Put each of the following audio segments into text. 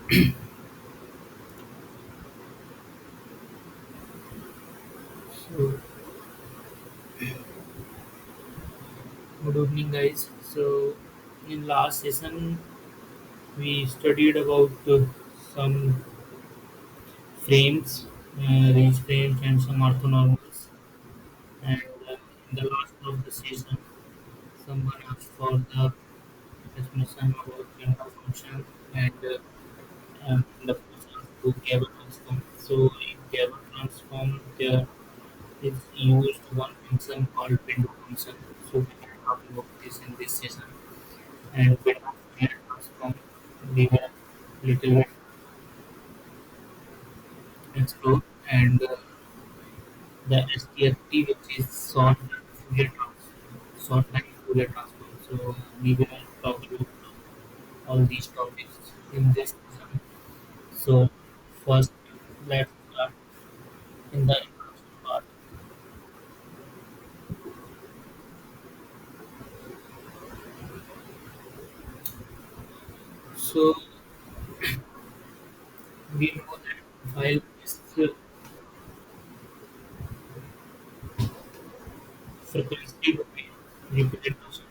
So, good evening, guys. So, in last session, we studied about some frames, range frames, and some orthonormals. And in the last of the session, someone asked for the explanation about Gabor function and the function to Gabor transform. So, in Gabor transform, there is used one function called window function. So, we will talk about this in this session. And when we transform, we will little bit explore and the STFT, which is short time Fourier transform. So we will talk about all these topics in this session. So first, let's start in the introduction part. So we know that while this frequency domain representation,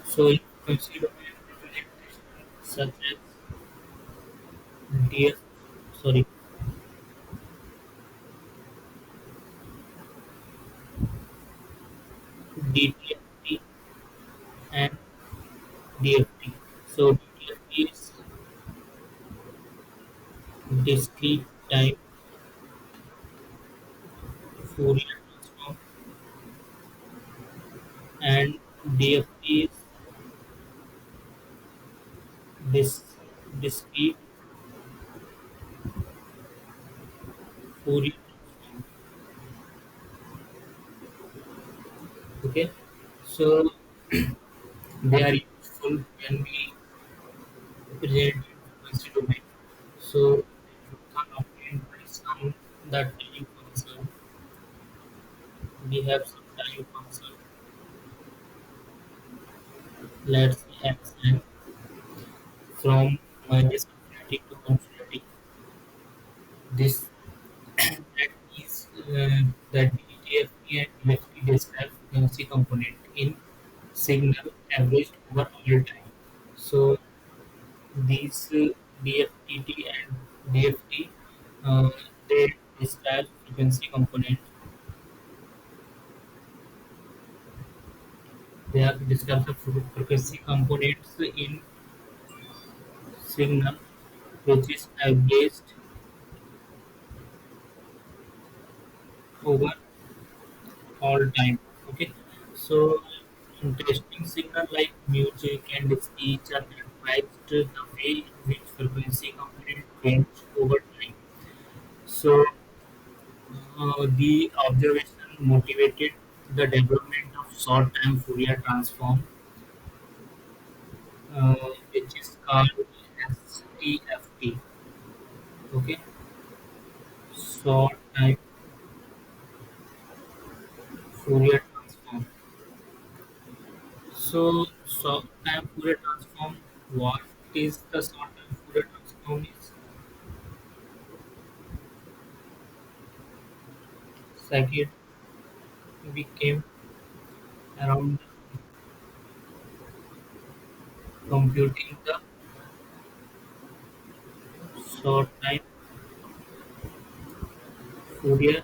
so in frequency domain representation such as DF, sorry, DTFT and DFT. So DTFT is discrete time Fourier transform and DFT is dis- discrete Fourier transform. Okay, so they are useful when we represent frequency domain. So you can obtain by some the time function. We have some time function. Let's say x n from minus infinity to infinity. This that is that DTFT and DFT describe frequency component in signal averaged over all time. So these DFTT and DFT uh, they describe frequency component. They have described the frequency components in signal which is averaged over all time. Okay, so interesting signal like music and speech are characterized the way in which frequency component change over time. So the observation motivated the development of short-time Fourier transform, uh, which is called STFT. Okay, short-time Fourier transform. So short-time Fourier transform. What is the short-time Fourier transform? Is second we came around computing the short-time Fourier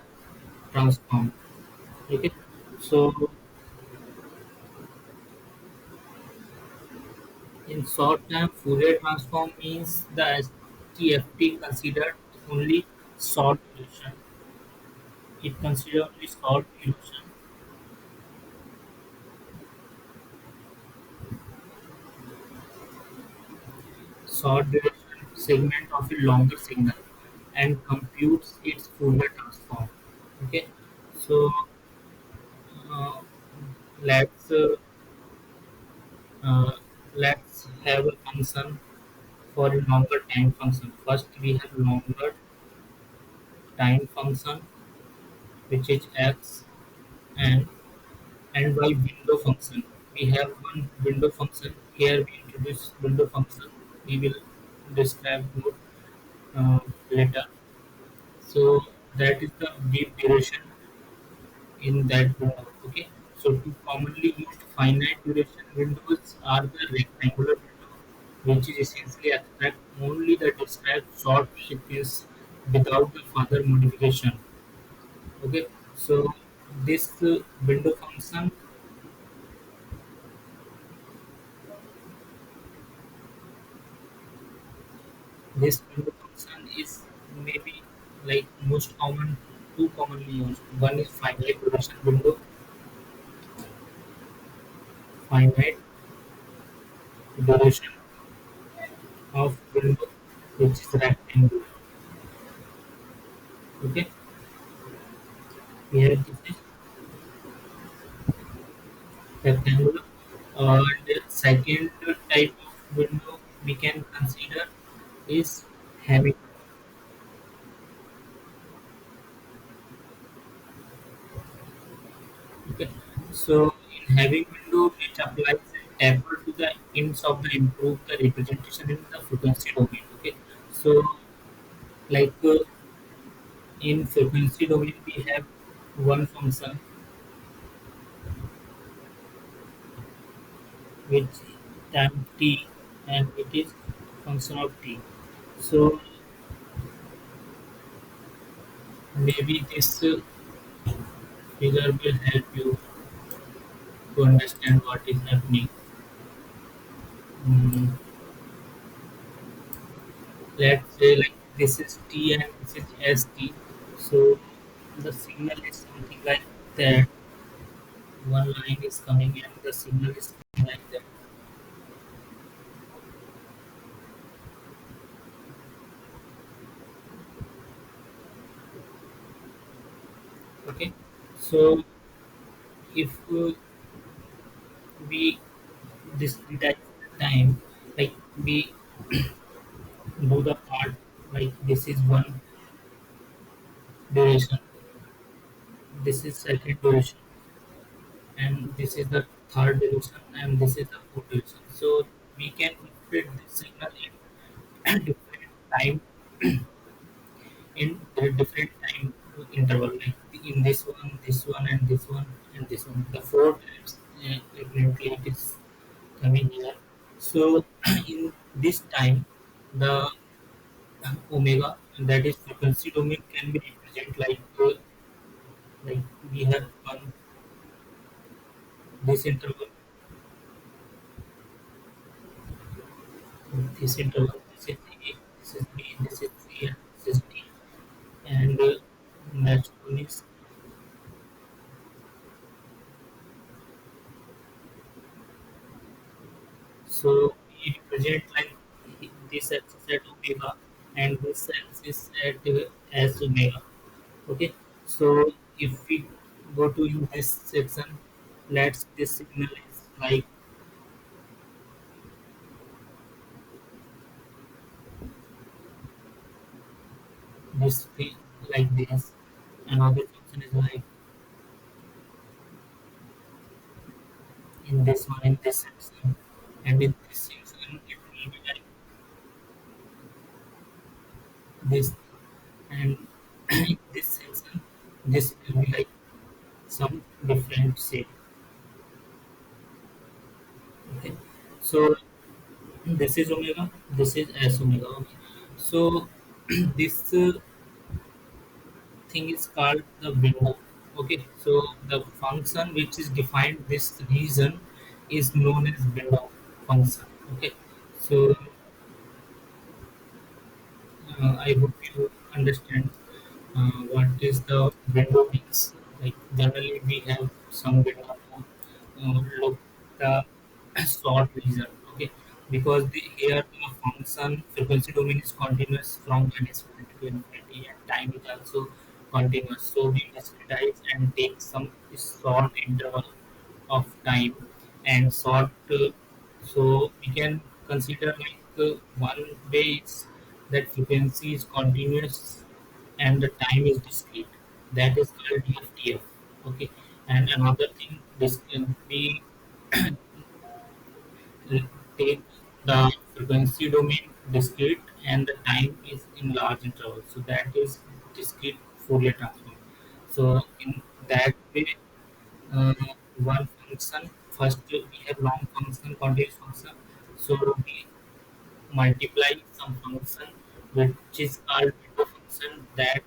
transform. Okay, so in short-term, Fourier transform means the STFT considered only short duration. It considers only short duration segment of a longer signal and computes its Fourier transform. Okay, so uh, let's uh, uh, let's have a function for a longer time function. First, we have longer time function, which is x, and by window function. we have one window function. Here we introduce window function. We will describe more later. So that is the deep duration in that window. Okay. So two commonly used finite duration windows are the rectangular window, which is essentially abstract only that describes short sequence without the further modification. Okay. So this window function, this window function is maybe like most common, two commonly used. One is finite duration window, finite duration of window, which is rectangular. Okay, here this is rectangular. And the second type of window we can consider is having. Okay, so in having window, it applies a taper to the ends of the improve the representation in the frequency domain. Okay, so like in frequency domain, we have one function which time t, and it is function of t. So maybe this figure will help you to understand what is happening. Mm, let's say like this is t and this is st. So the signal is something like that. One line is coming and the signal is coming like that. Okay, so if we discretize the time, like we do the part, like this is one duration, this is second duration, and this is the third duration, and this is the fourth duration. So we can interpret this signal in different time, in the different time interval, like in this one, and this one, and this one. The four times definitely it is coming here. So in this time, the omega, that is frequency domain, can be represented like we have one this interval, this interval, this is A, this is B, this is C, and this is D, and next one is, so we represent like this axis at omega and this axis at as omega. Okay, so if we go to in this section, let's this signal is like this thing, like this. Another function is like in this one, in this section, and in this section it will be like this, and in this section this will be like some different shape. Okay, so this is omega, this is s omega. Okay, so this thing is called the window. Okay, so the function which is defined this region is known as window function. Okay, so I hope you understand what is the window means. Like generally we have some window to look the short region. Okay, because here the function frequency domain is continuous from minus infinity to infinity, and time is also continuous. So we discretize and take some short interval of time and short. So we can consider like one way is that frequency is continuous and the time is discrete. That is called DFTF. Okay, and another thing this can be take the frequency domain discrete and the time is in large interval. So that is discrete Fourier transform. So in that way, uh, one function first we have long function, continuous function. So we multiply some function which is called beta function. That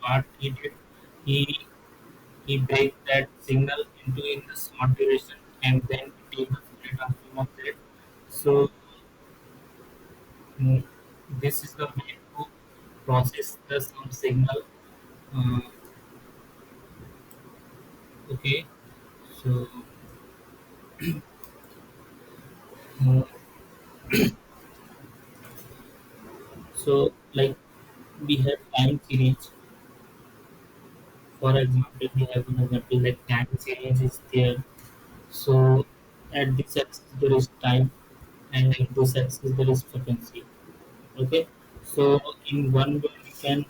what he did, he he break that signal into in the short duration and then take the Fourier transform of that. So mm, this is the way to process the some signal. Uh, okay, so uh, like we have time series. For example, we have an example like time series is there. So at this axis there is time, and at this axis there is frequency. Okay, so in one way we can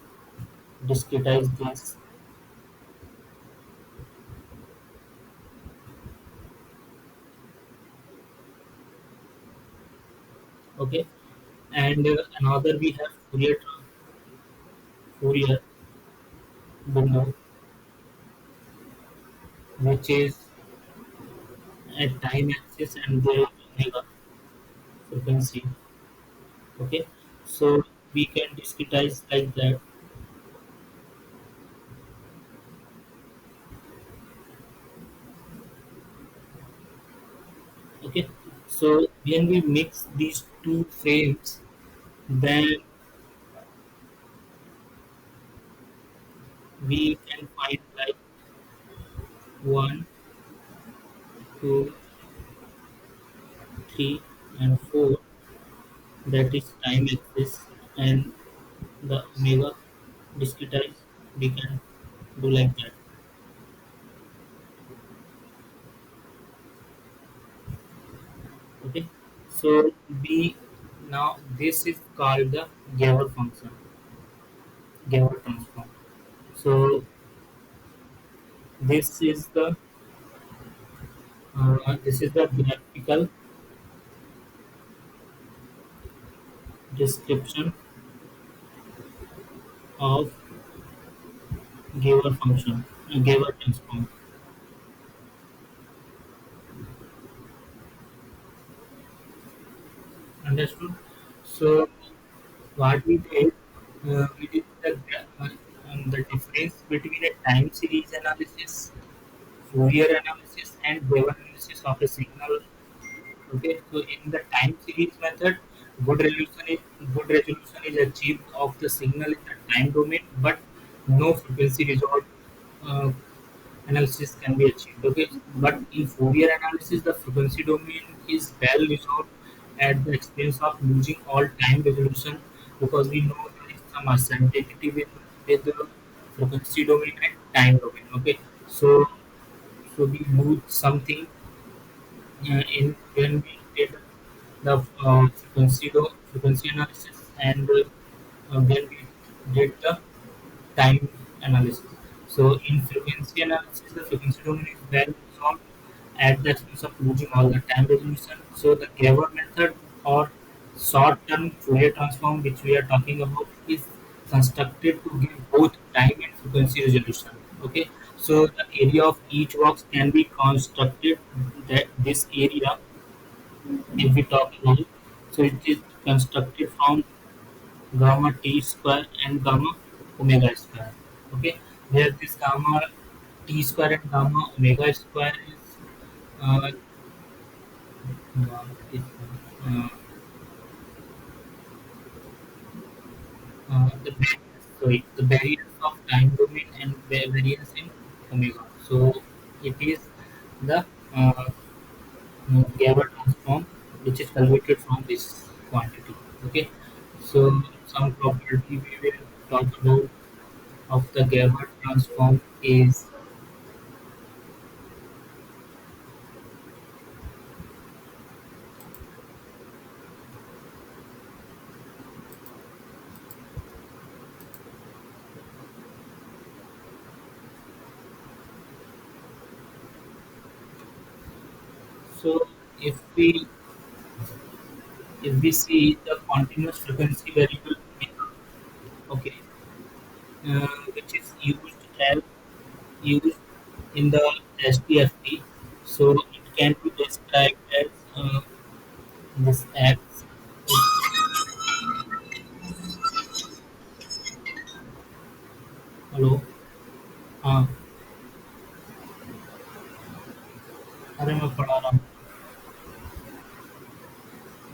discretize this. Okay, and another we have Fourier window, which is at time axis and there is omega frequency. Okay, so we can discretize like that. Okay, so when we mix these two frames, then we can find like one, two, three, and four. That is time axis, and the omega discretize. We can do like that. Okay, so we now this is called the Gabor function, Gabor transform. So this is the graphical description of Gabor function, Gabor transform. Understood? So what we did the difference between a time series analysis, Fourier analysis, and Gabor analysis of a signal. Okay, so in the time series method, good resolution is good resolution is achieved of the signal in the time domain, but no frequency resolved uh, analysis can be achieved. Okay, but in Fourier analysis, the frequency domain is well resolved at the expense of losing all time resolution because we know there is some asymptoticity with the frequency domain and time domain. Okay, so we lose something in when we did the frequency analysis and when we did the time analysis. So in frequency analysis, the frequency domain is well resolved at the expense of losing all the time resolution. So the Gabor method or short-term Fourier transform, which we are talking about, is constructed to give both time and frequency resolution. Okay, so the area of each box can be constructed that this area, if we talk about, so it is constructed from gamma t square and gamma omega square. Okay, where this gamma t square and gamma omega square is uh, is, uh, the the variance of time domain and variance in omega. So it is the uh, Gabor transform which is calculated from this quantity. Okay, so some property we will talk about of the Gabor transform is so if we if we see the continuous frequency variable omega, okay, which is used in the STFT, so it can be described as this X. Hello हाँ अरे मैं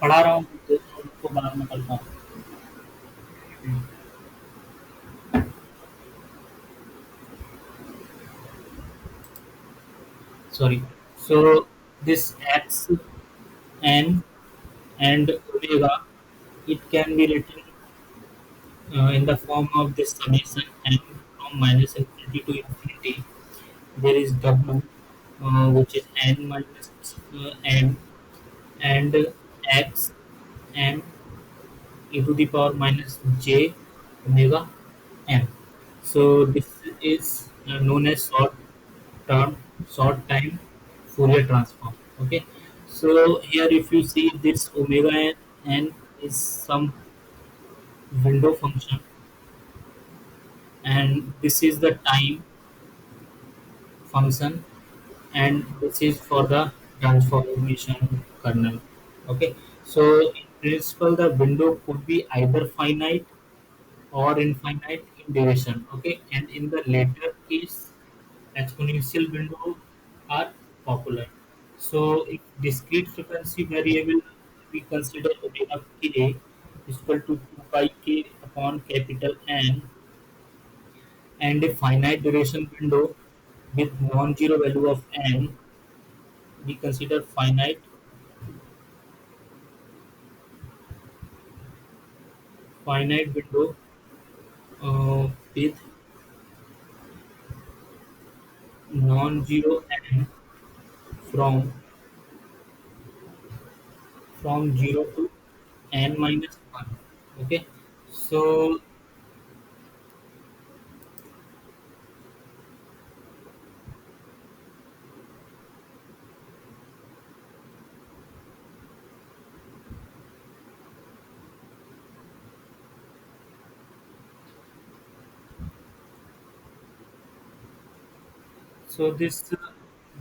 पढ़ा रहा हूँ तो उनको बाहर निकलता हूँ sorry so this X N and omega it can be written in the form of this summation n from minus infinity to infinity there is w which is n minus n and x m e to the power minus j omega m. So this is known as term, short time Fourier transform. Okay. So here if you see this omega n is some window function and this is the time function and this is for the transformation kernel. Okay. So in principle the window could be either finite or infinite in duration. Okay, and in the later case, exponential window are popular. So if discrete frequency variable we consider omega k is equal to 2 pi k upon capital N and a finite duration window with non-zero value of n, we consider finite window with non-zero n from 0 to n minus 1. Okay, so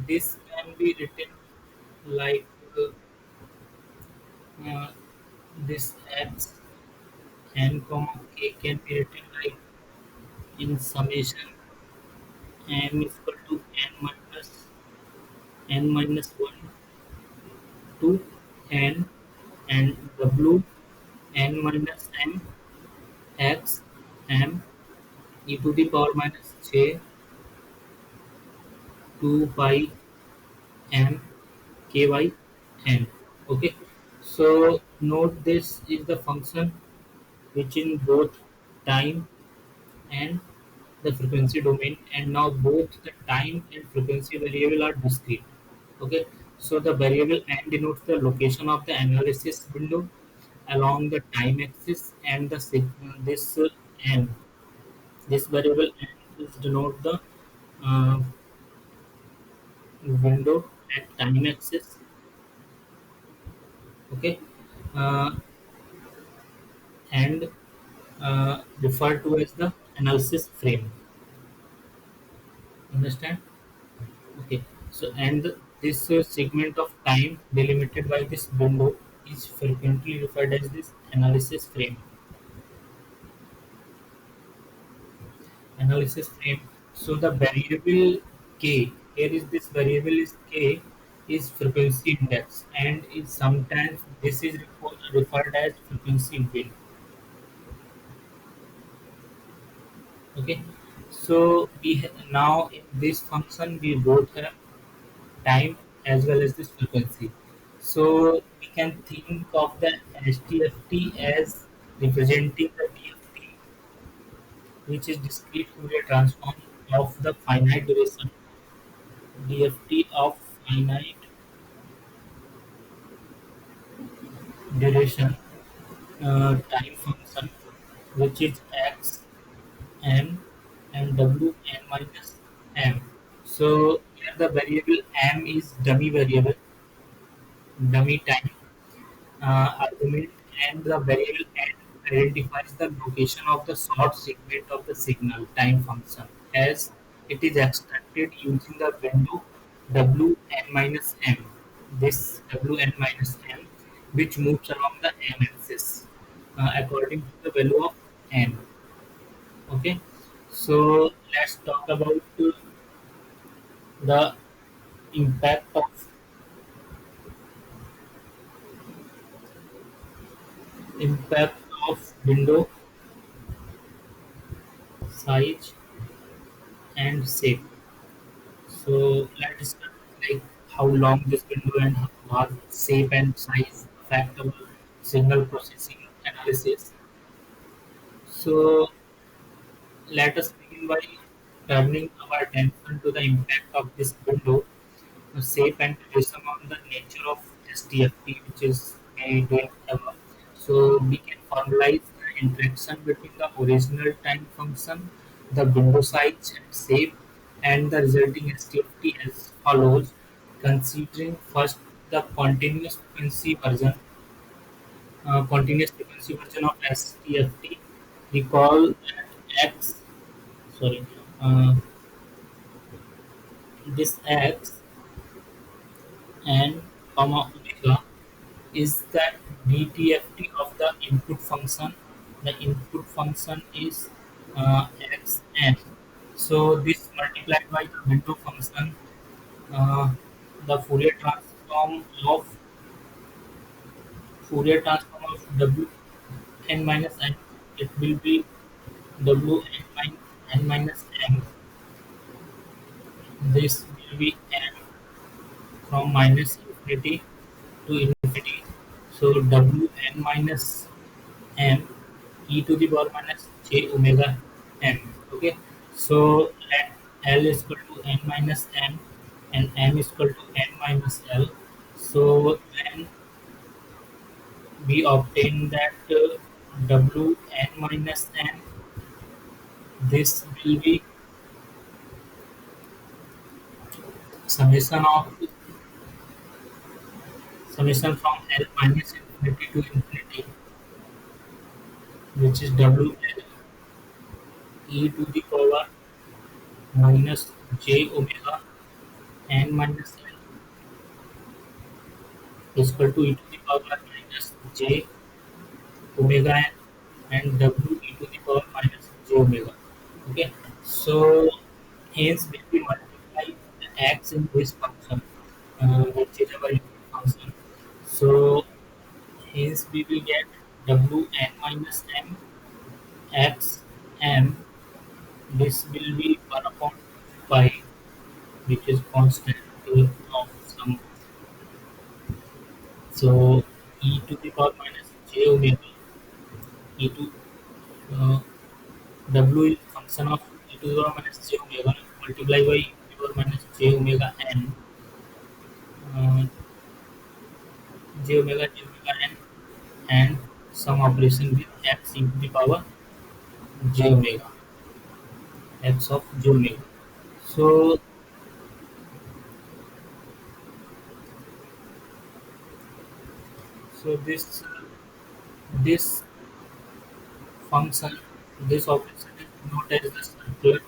this can be written like uh, this x n comma k can be written like in summation m is equal to n minus 1 to n and w n minus m x m e to the power minus j 2 pi m ky n. Okay, so note this is the function which in both time and the frequency domain, and now both the time and frequency variable are discrete. Okay, so the variable n denotes the location of the analysis window along the time axis and this n, this variable n is denote the uh, window at time axis. Okay, uh, and referred to as the analysis frame. Understand? Okay. So and this segment of time delimited by this window is frequently referred as this analysis frame. Analysis frame. So the variable k, here is this variable is k is frequency index and is sometimes this is referred as frequency bin. Okay. So now in this function we both have time as well as this frequency. So we can think of the STFT as representing the DFT, which is discrete Fourier transform of the finite duration, DFT of finite duration time function, which is x m and w n minus m. So here the variable m is dummy variable, dummy time, argument, and the variable n identifies the location of the short segment of the signal time function as it is extracted using the window wn minus m. This wn minus m, which moves along the m axis according to the value of n. Okay, so let's talk about the impact of impact of window size and shape. So let's discuss like how long this window and what shape and size affect our signal processing analysis. So let us begin by turning our attention to the impact of this window, shape and duration on the nature of STFT, which is we doing above. So we can formalize the interaction between the original time function, the window size and shape, and the resulting STFT as follows. Considering first the continuous frequency version of STFT, recall that X, sorry, uh, this X and omega is that DTFT of the input function. The input function is xn. So this multiplied by the window function, uh, the of Fourier transform of wn minus n, it will be n minus m. This will be n from minus infinity to infinity. So wn minus m e to the power minus j omega m. Okay, so let L is equal to n minus m and m is equal to n minus L. So then we obtain that W n minus n, this will be summation of summation from L minus infinity to infinity, which is W L e to the power minus j omega n minus L is equal to e to the power minus j omega n and w e to the power minus j omega. Okay, so hence when we multiply the x in this function, which is our input function, so hence we will get w n minus m x m. This will be 1 upon pi, which is constant of some. So e to the power minus j omega e to uh, W is function of e to the power minus j omega multiplied by e to the power minus j omega n, uh, j omega n, and some operation with x into the power j omega, x of j omega. So, so this function, this operation is known as the circular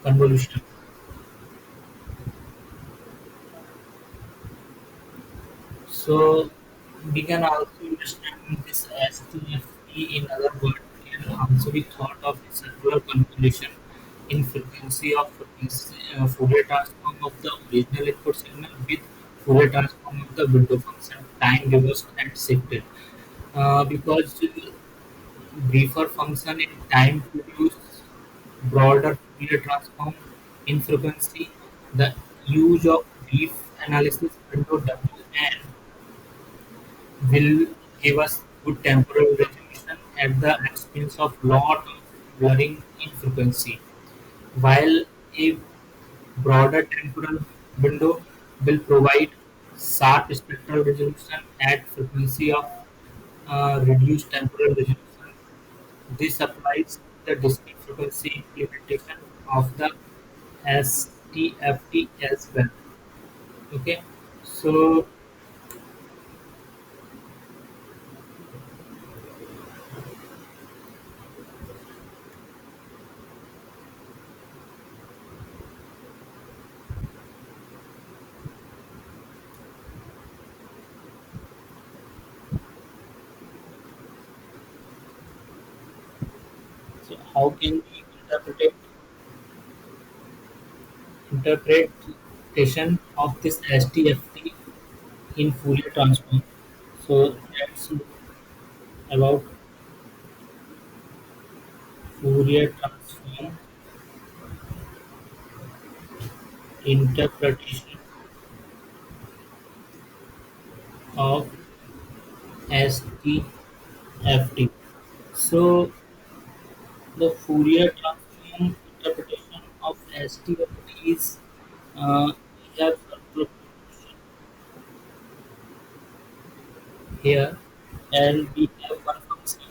convolution. So we can also understand this as TFT in other words can also be thought of the circular convolution in frequency Fourier transform of the original input signal with Fourier transform of the window function time reversed and shifted. Because briefer function in time produce broader Fourier transform in frequency, the use of brief analysis window WN will give us good temporal resolution at the expense of lot of blurring in frequency, while a broader temporal window will provide sharp spectral resolution at frequency of reduced temporal resolution. This applies to the discrete frequency implementation of the STFT as well. Okay, so how can we interpretation of this STFT in Fourier transform? So let's look about Fourier transform interpretation of STFT. So the Fourier transform interpretation of STFT is we have circular motion here, and we have one function,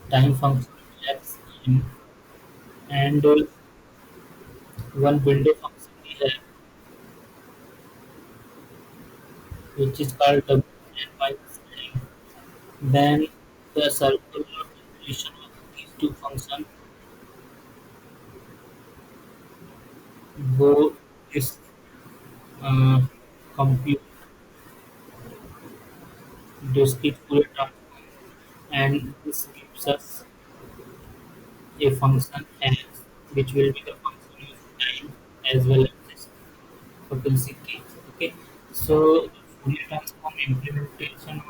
time function x m, and one window function we have, which is called w n minus m. Then the circular convolution of these two functions go this uh, compute discrete Fourier transform, and this gives us a function x, which will be the function of time as well as this frequency k. Okay, so the Fourier transform implementation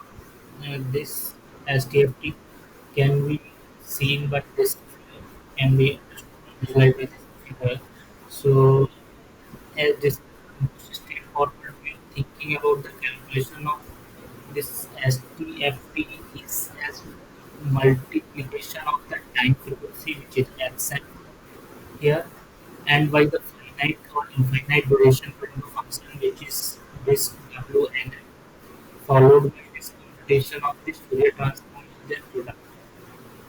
of this STFT can be seen by this figure, can be visualized by this figure. So as this most straightforward way of thinking about the calculation of this STFT is as multiplication of the time frequency, which is xn here, and by the finite or infinite duration window function, which is this wn, followed by this computation of this Fourier transform of their product.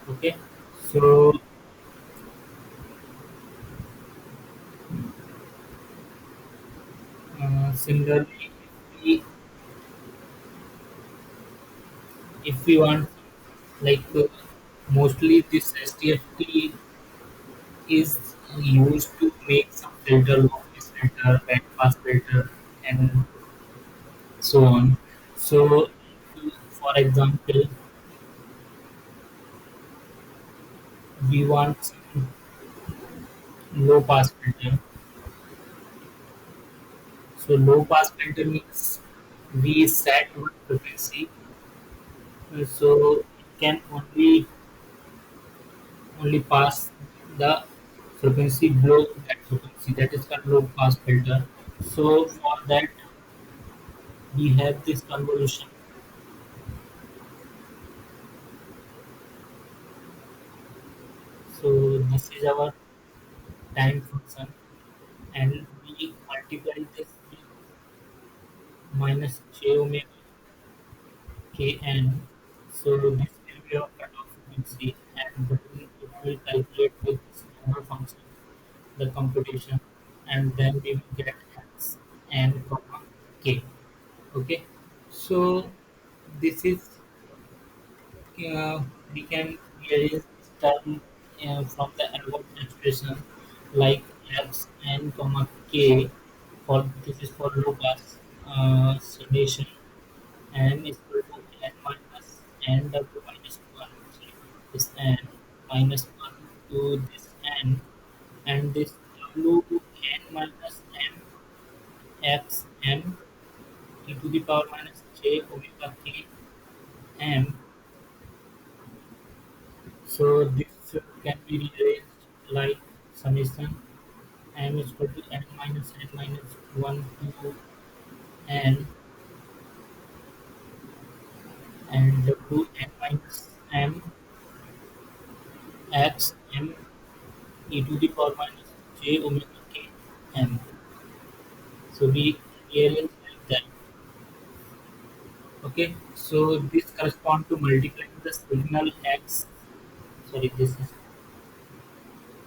Okay, so similarly, if we want, like mostly this STFT is used to make some filter, low pass filter, band pass filter, and so on. So, for example, we want some low pass filter. So, low pass filter means we set one frequency, so it can only pass the frequency below that frequency. That is called low pass filter. So, for that, we have this convolution. So, this is our time function, and we multiply this with minus j omega kn. So this will be our cutoff frequency, and then it will calculate with this number function the computation, and then we will get x n comma k. Okay, so this is we can rearrange this term from the above expression like x n comma k, for this is for low pass sedation, n is equal to n minus n w minus 1, so this n minus 1 to this n, and this w to n minus m x m e to the power minus j omega k m. So this can be rearranged like summation m is equal to n minus 1 to n, and w n minus m x m e to the power minus j omega k m. So we rearrange like that. Okay. So this correspond to multiplying the signal x. Sorry, this is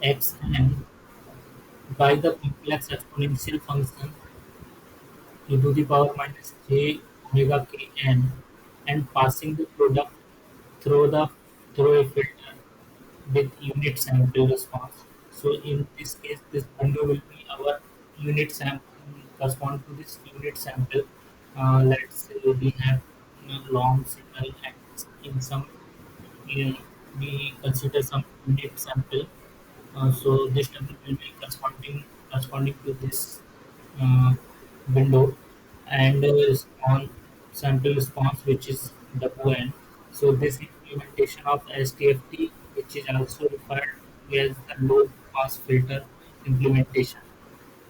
x n by the complex exponential function e to the power minus j omega k n, and passing the product through the through a filter with unit sample response. So in this case, this window will be our unit sample, correspond to this unit sample. Let's say we have long signal and in some, you know, we consider some unit sample. So this tuple will be corresponding to this uh, window, and on sample response which is WN. So this implementation of STFT, which is also referred to as the low pass filter implementation,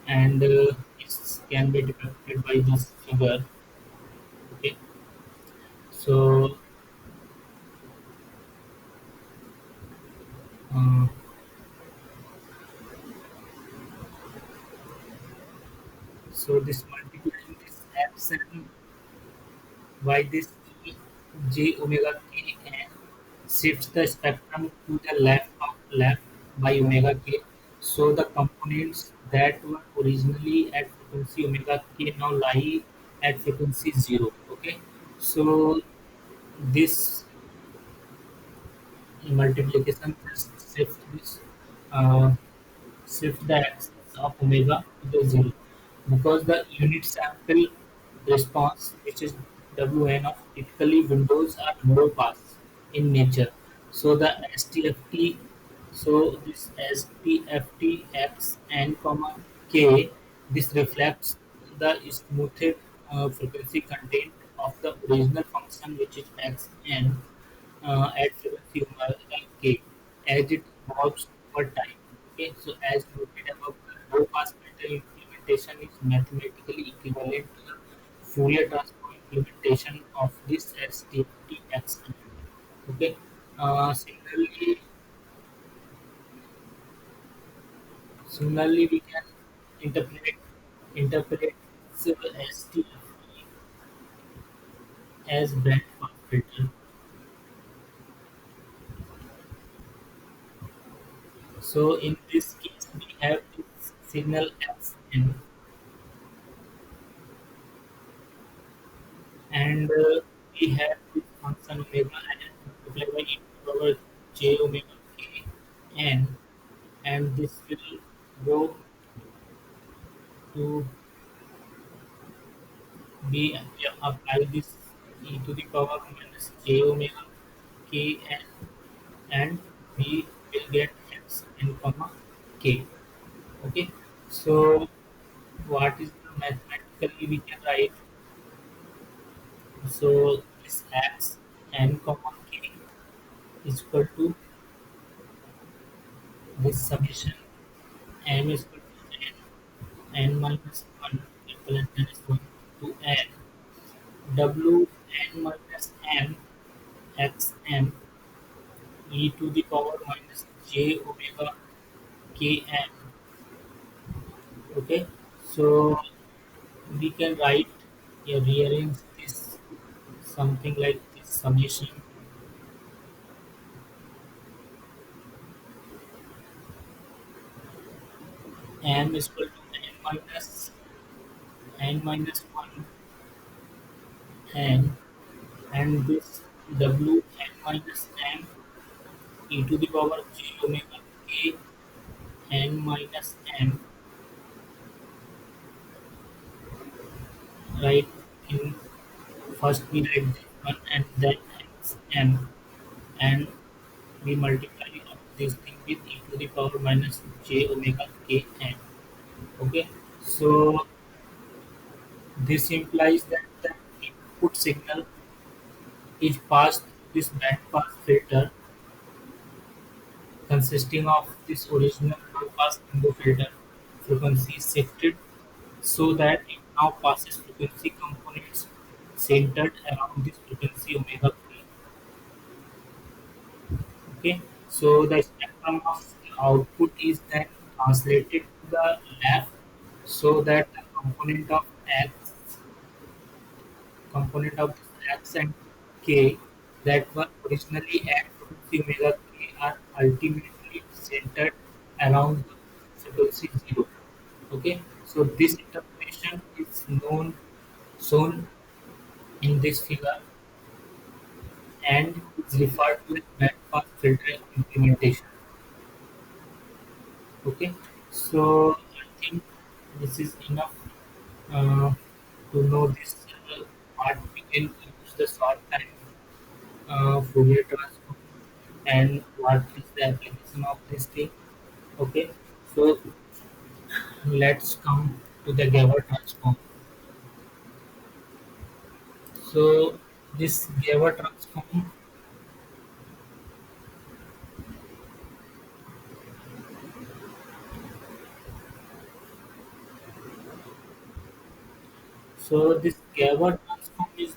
and this can be depicted by this figure. Okay, so uh, so this multiplying this epsilon by this E j omega k and shifts the spectrum to the left by omega k. So the components that were originally at frequency omega k now lie at frequency 0. Okay, so this multiplication just uh, shift the axis of omega to the 0, because the unit sample response, which is Wn of typically windows, are low pass in nature. So the STFT, so this STFT x n comma k, this reflects the smoothed frequency content of the original function, which is x n at frequency omega k, as it evolves over time. Okay, so as noted above, the low pass filter implementation is mathematically equivalent to the Fourier transform implementation of this STFT experiment. Okay, similarly, we can interpret interpret STFT as band pass filter. So in this case, we have this signal Xn, and we have this function omega n multiplied by e to the power j omega k n, and this will go to be apply this e to the power minus j omega k n, and we will get x n comma k. Okay, so what is the mathematically we can write? So this x n comma k is equal to this summation m is equal to n minus 1 equal n minus 1 to n w n minus m x m e to the power minus j omega k m. Okay, so we can write, yeah, rearrange this something like this summation m is equal to n minus 1 n, and this w n minus m e to the power j omega k n minus m, right? In first we write this one and then x m, and we multiply of this thing with e to the power minus j omega k n. Okay, so this implies that the input signal is passed through this band pass filter consisting of this original low pass window filter frequency shifted so that it now passes frequency components centered around this frequency omega p. Okay, so the spectrum of the output is then translated to the left, so that the component of this x and k that were originally at frequency omega k are ultimately centered around the frequency 0. Okay, so this interpolation is shown in this figure and is referred to as bandpass filter implementation. Okay, so I think this is enough uh, to know this part. We can use the short time Fourier transform. and what is the application of this thing. Okay, so let's come to the Gabor transform. So this Gabor transform, so this Gabor transform is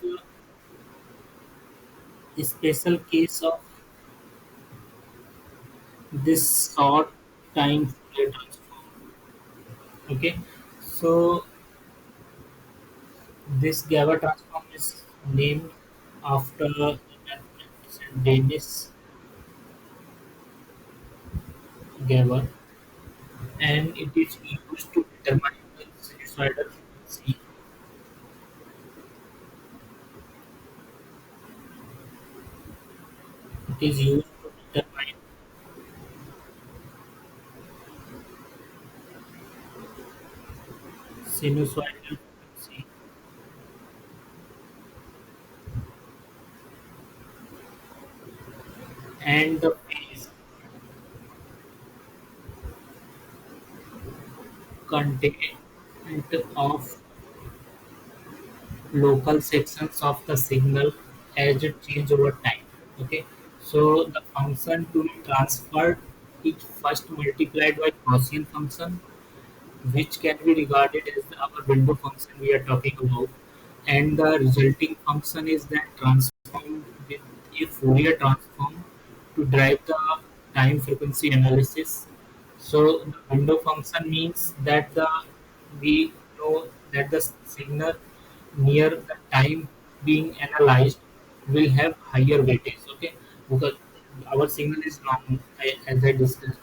a special case of this short time Fourier transform. Okay, so this Gabor transform is named after the mathematician Denis Gabor, and it is used to determine the sinusoidal frequency. It is used to determine sinusoidal frequency and the phase content of local sections of the signal as it changes over time. Okay, so the function to be transferred is first multiplied by Gaussian function, which can be regarded as our window function we are talking about, and the resulting function is then transformed with a Fourier transform to drive the time frequency analysis. So the window function means that the we know that the signal near the time being analyzed will have higher weightage. Okay, because our signal is long, as I discussed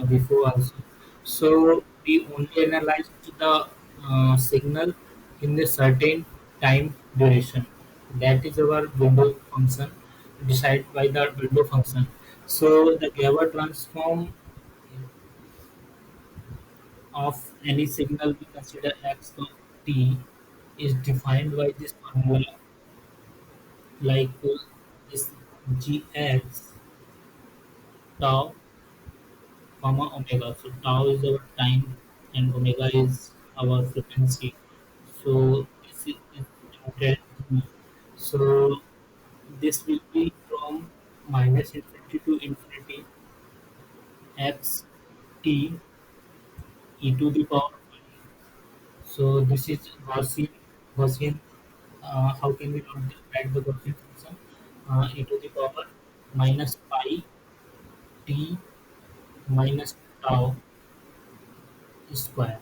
before also. So we only analyze the signal in a certain time duration. That is our window function, decided by the window function. So the Gabor transform of any signal we consider x of t is defined by this formula, like this gx tau comma omega. So tau is our time and omega is our frequency. So this is denoted. So this will be from minus infinity to infinity x t e to the power. So this is Gaussian. Gaussian. How can we write the Gaussian function? E to the power minus pi t minus tau square.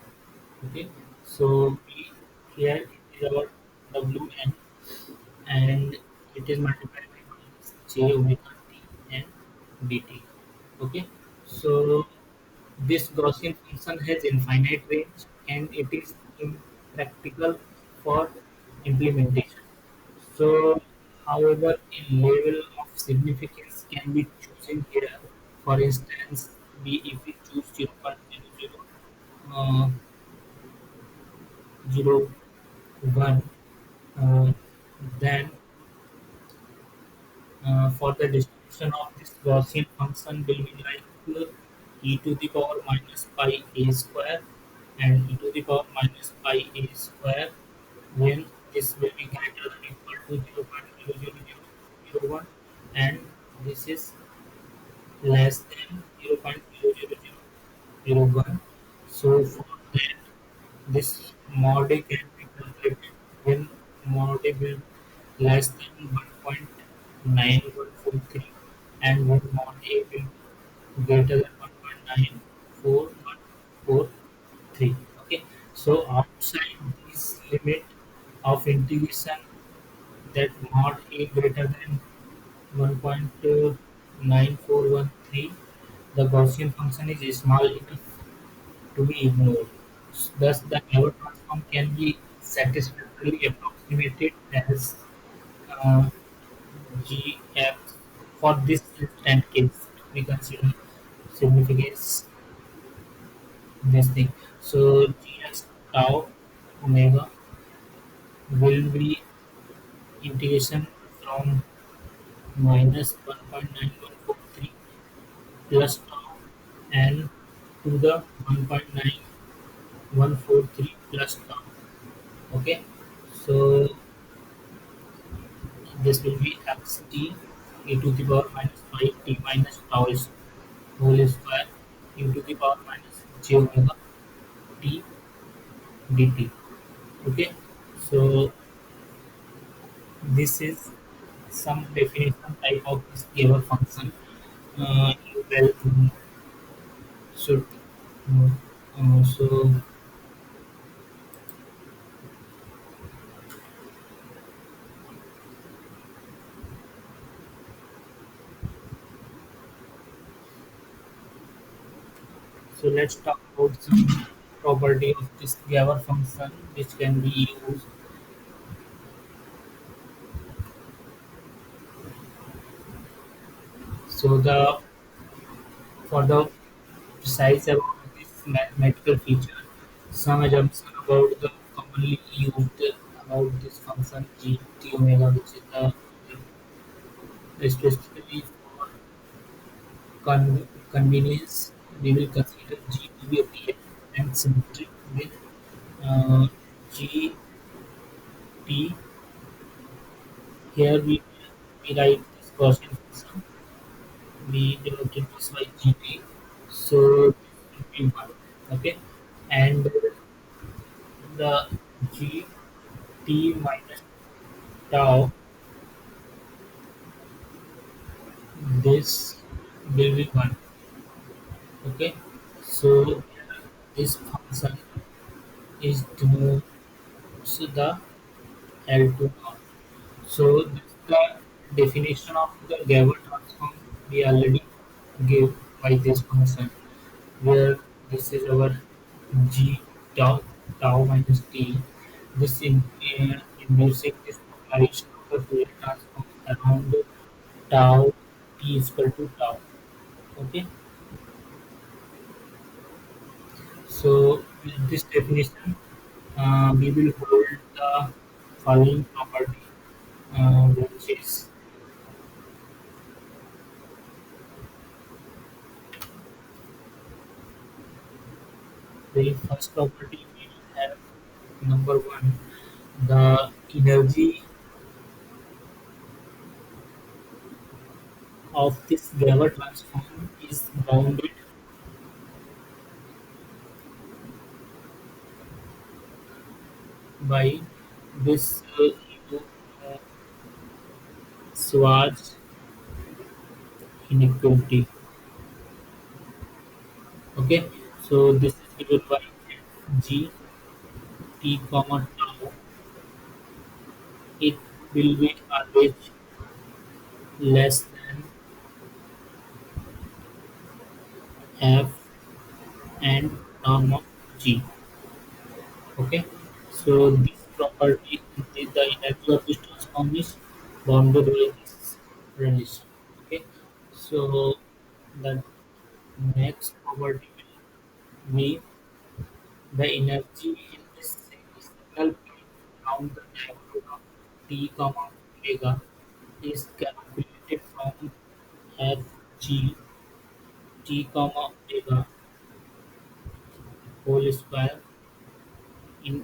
Okay. So we, here it is our Wn, and it is multiplied by minus j omega t and dt. Okay. So this Gaussian function has infinite range and it is impractical for implementation. So, however, a level of significance can be chosen here. For instance, if we choose 0.00 uh, 0.1, uh, then for the distribution of this Gaussian function will be like e to the power minus pi a square and e to the power minus pi a square when this will be greater than equal to 0.00001 and this is less than 0.00001. So for that this mod A can be calculated when mod A will less than 1.9143 and when mod A will greater than 1.94143. Okay, so outside this limit of integration, that mod A greater than 1.9413, the Gaussian function is small enough to be ignored. Thus, the Gabor transform can be satisfactorily approximated as uh, Gf for this instant case. We consider significance this thing. So Gx tau omega will be integration from minus 1.9143 plus tau n to the 1.9143 plus tau. Okay, so this will be xt e to the power minus 5t minus tau is whole square e to the power minus j omega t dt. Okay, so this is some definition type of this Gabor function. You well should know. So let's talk about some property of this Gabor function which can be used. So the for the precise about this mathematical feature, some assumption about the commonly used about this function g t omega, which is the specifically for convenience, we will consider g to be real and symmetric with g t. Here we write this Gaussian function. We denoted this by gt. So this will be one. Okay, and the g t minus tau, this will be 1. Okay, so this function is denotes the L2 norm. So this is the definition of the Gabor transform we already gave by this function, where this is our g tau tau minus t. This inducing this population of the Fourier transform around tau t is equal to tau. Okay, so with this definition, we will hold the following property, which is the first property we will have number one, the energy of this Gabor transform is bounded by this uh, Schwarz inequality. Okay, so this is given by g t comma tau. It will be always less than f and norm of g. Okay, so this property, the energy of this transform is bounded by this relation. Okay, so the next property will be the energy in this signal point around the neighborhood of t comma omega is calculated from f g t comma omega whole square in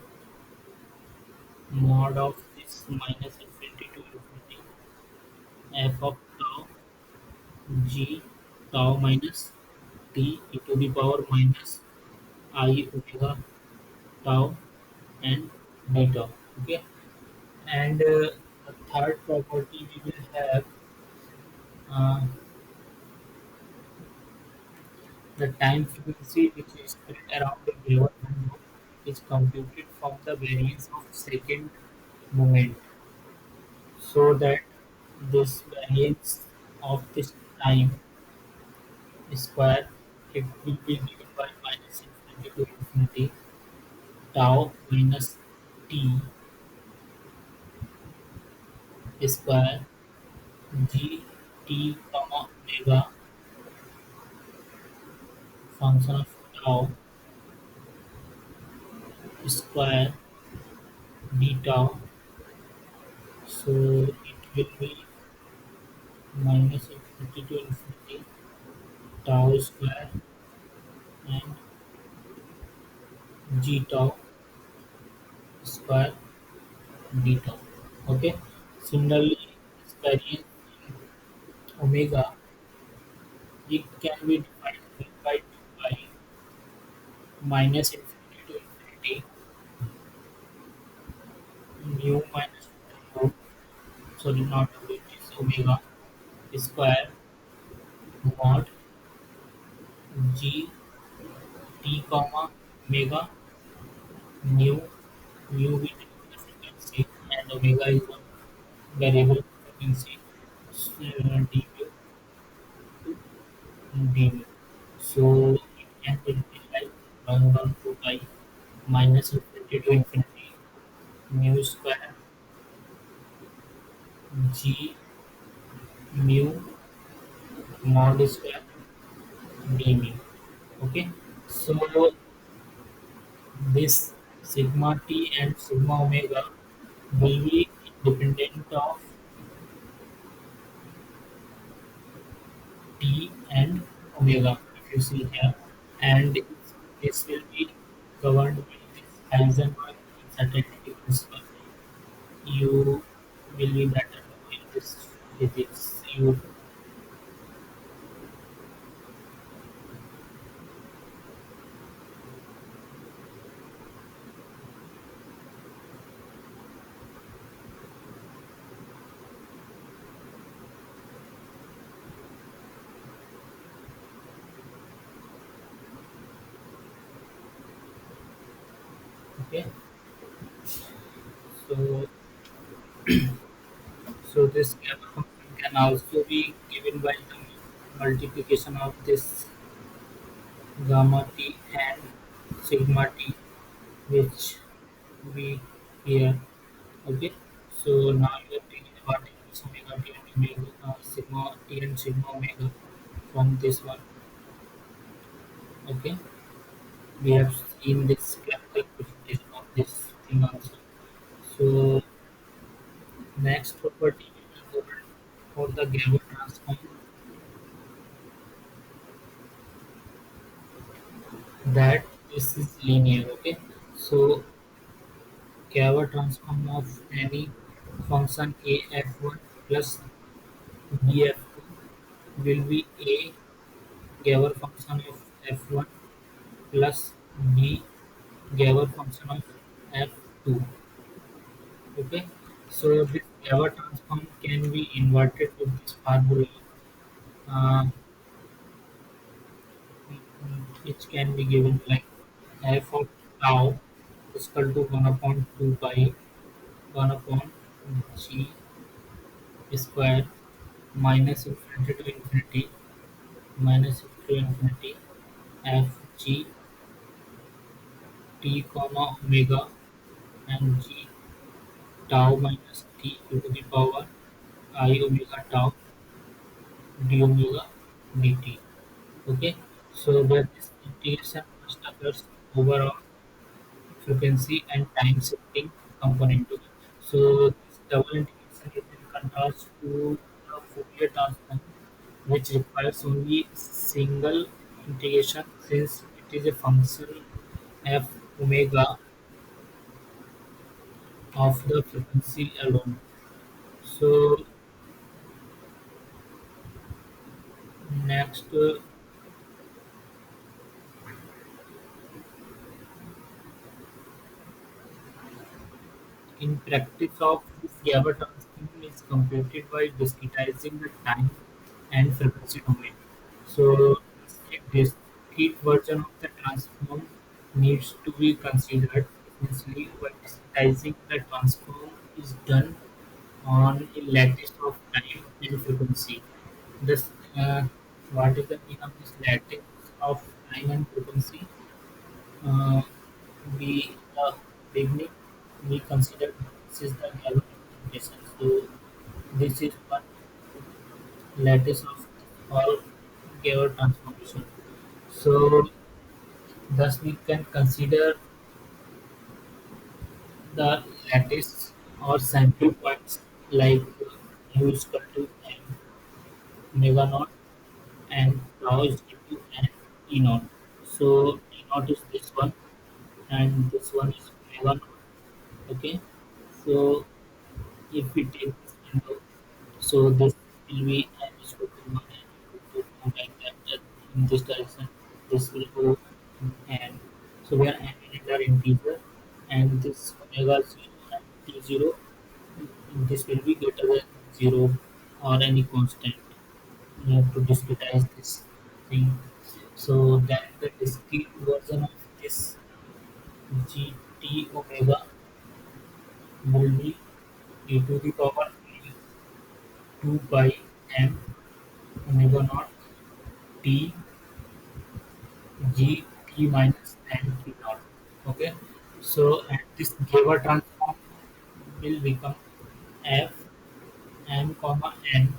mod of this minus infinity to infinity f of tau g tau minus t e to the power minus I omega tau and d tau. Okay, and the third property we will have, the time frequency which is spread around the given window is computed from the variance of second moment, so that this variance of this time square, it will be given by minus infinity to infinity tau minus t square g t comma omega function of tau square d tau. So it will be minus infinity to infinity tau square and g tau square d tau. Okay. Similarly, this variance omega, it can be defined by 2 by minus infinity to infinity mu minus root, sorry, not root, it is omega square mod g t comma omega mu. Mu will be the frequency and omega is a variable frequency, d mu d mu. So it can be written like 1 by minus infinity to infinity mu square g mu mod square d mu. Okay, so this sigma t and sigma omega will be independent of t and omega, if you see here, and this will be governed by this Heisenberg uncertainty principle. You will be better in this physics. You okay? So this gamma function can also be given by the multiplication of this gamma t and sigma t, which we here. Okay, so now you are taking about this omega t and omega sigma t and sigma omega from this one. Okay, we have seen this chemical representation of this thing also. So next property we will go for the Gabor transform, that this is linear. Okay, so Gabor transform of any function a f1 plus b f2 will be a Gabor function of f1 plus b Gabor function of f2. Okay, so this Gabor transform can be inverted with this formula, uh, which can be given like f of tau is equal to 1 upon 2 pi 1 upon g square minus infinity to infinity minus infinity to infinity f g t comma omega and g tau minus t to the power I omega tau d omega dt. Okay, so that this integration must occurs over frequency and time shifting component to it. So this double integration is in contrast to the Fourier transform, which requires only single integration since it is a function f omega of the frequency alone. So next, in practice of this Gabor transform is computed by discretizing the time and frequency domain. So a discrete version of the transform needs to be considered. Essentially, while discretizing the transform is done on a lattice of time and frequency. This what is the meaning of this lattice of time and frequency? Uh, we beginning we consider this is the Galois representation. So this is one lattice of all Galois transformation. So thus we can consider the lattice or sample points like u is equal to m omega naught and tau is T naught. So T naught is this one, and this one is omega naught. Okay. So if we take this window, so this will be n is equal to 1 and equal to 2 like that in this direction. This will go and so where n and n are integer and this omega 0 and t 0, this will be greater than 0 or any constant. You have to discretize this thing. So then the discrete version of this gt omega will be e to the power 2 pi m omega naught t g t minus n t naught. Okay, so and this Gabor transform will become f m comma n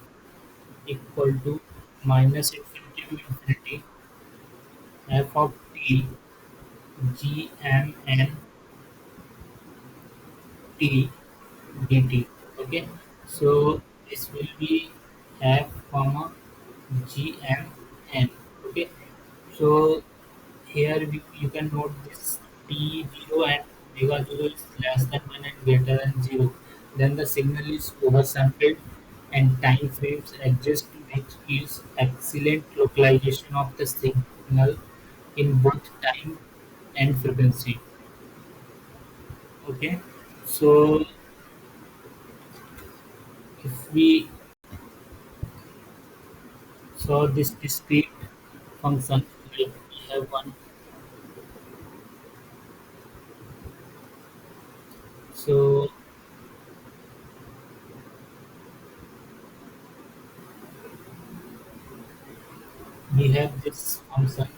equal to minus infinity to infinity f of t g m n t dt. Okay, so this will be f comma g m n. Okay, so here you can note this t 0 and omega 0 is less than 1 and greater than 0. Then the signal is oversampled and time frames exist, which gives excellent localization of the signal in both time and frequency. Okay, so if we saw this discrete function, like we have one, so we have this function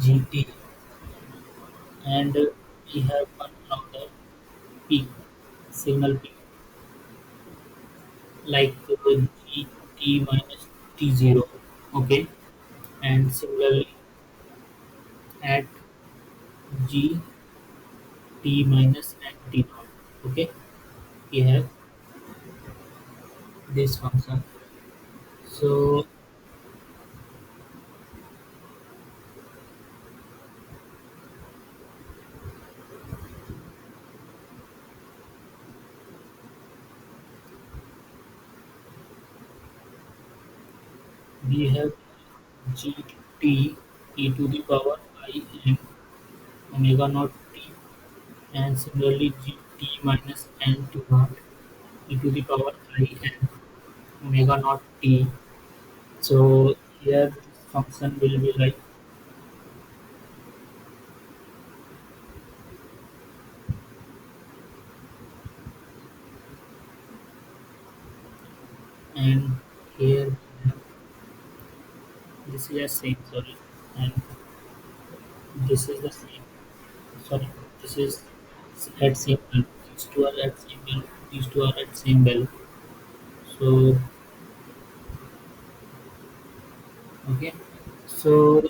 gt and we have one another peak, signal peak, like g t minus t 0. Okay, and similarly at g t minus and t naught. Okay, we have this function. So we have g t e to the power I m omega naught t, and similarly g t minus n t naught e to the power I n omega naught t. So here this function will be like, and here we have, this is a same, sorry, and this is the same, sorry, this is at same value. These two are at same value. These two are at same value. So okay, so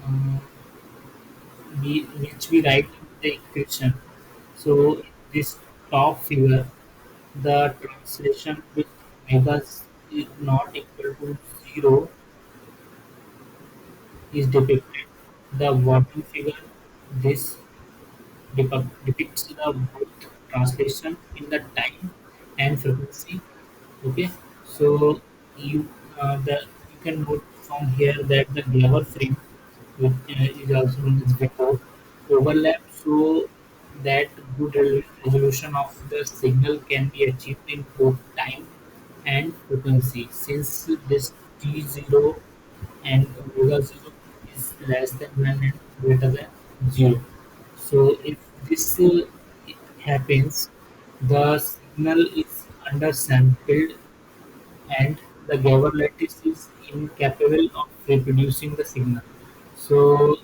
um, we write the equation. So this top figure, the translation with megas is not equal to 0 is depicted. The bottom figure, this depicts the both translation in the time and frequency. Okay, so you the you can note from here that the Gabor frame, which is also known as Gabor, overlap so that good resolution of the signal can be achieved in both time and frequency. Since this T zero and omega zero is less than 1 and greater than 0. So if this happens, the signal is undersampled and the Gabor lattice is incapable of reproducing the signal. So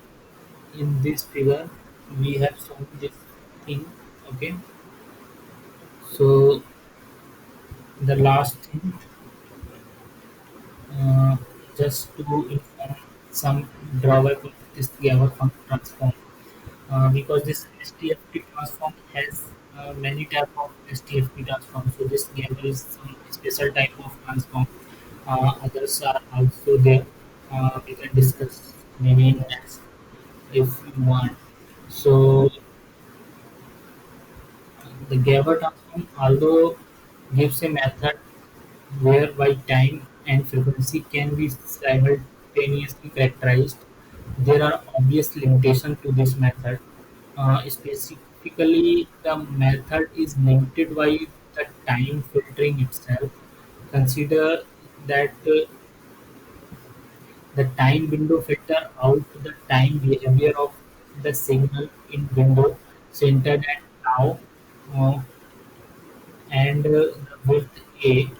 in this figure, we have shown this thing. Okay, so the last thing, uh, just to inform some drawback of this Gabor transform, because this STFT transform has many type of STFT transform. So this Gabor is some special type of transform examples are also there. We can discuss maybe next if you want. So the Gabor transform, although gives a method whereby time and frequency can be simultaneously characterized, there are obvious limitations to this method. Specifically, the method is limited by the time filtering itself. Consider that the time window filter out the time behavior of the signal in window centered at tau uh, and the width a.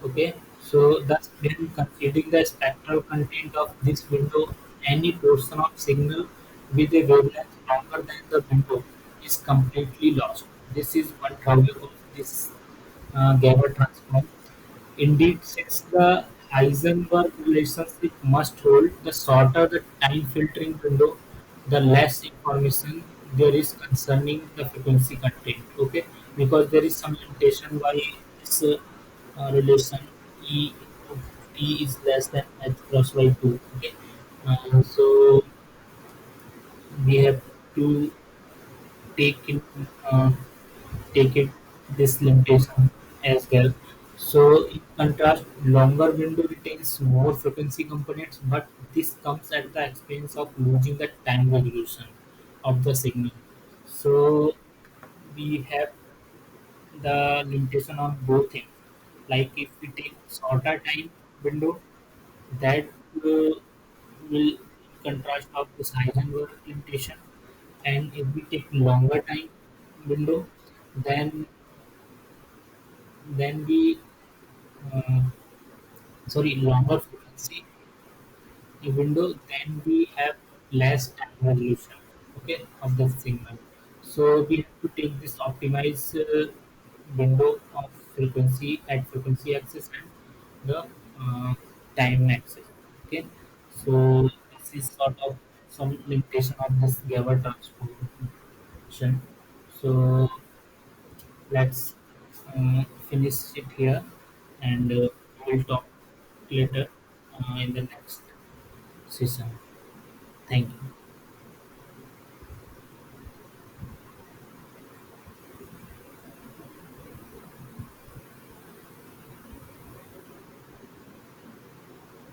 Okay, so thus when considering the spectral content of this window, any portion of signal with a wavelength longer than the window is completely lost. This is one drawback of this Gabor transform. Indeed, since the Heisenberg relationship must hold, the shorter the time filtering window, the less information there is concerning the frequency content. Okay, because there is some limitation why this relation E into T is less than H cross by 2. Okay, so we have to take in uh, take it this limitation as well. So in contrast, longer window retains more frequency components, but this comes at the expense of losing the time resolution of the signal. So we have the limitation on both things. Like if we take shorter time window, that will in contrast of this Heisenberg limitation, and if we take longer time window, then we uh, sorry longer frequency window, then we have less time resolution, okay, of the signal. So we have to take this optimized window of frequency at frequency axis and the time axis. Okay, so this is sort of some limitation of this Gabor transformation. So let's finish it here, and we'll talk later in the next session. Thank you.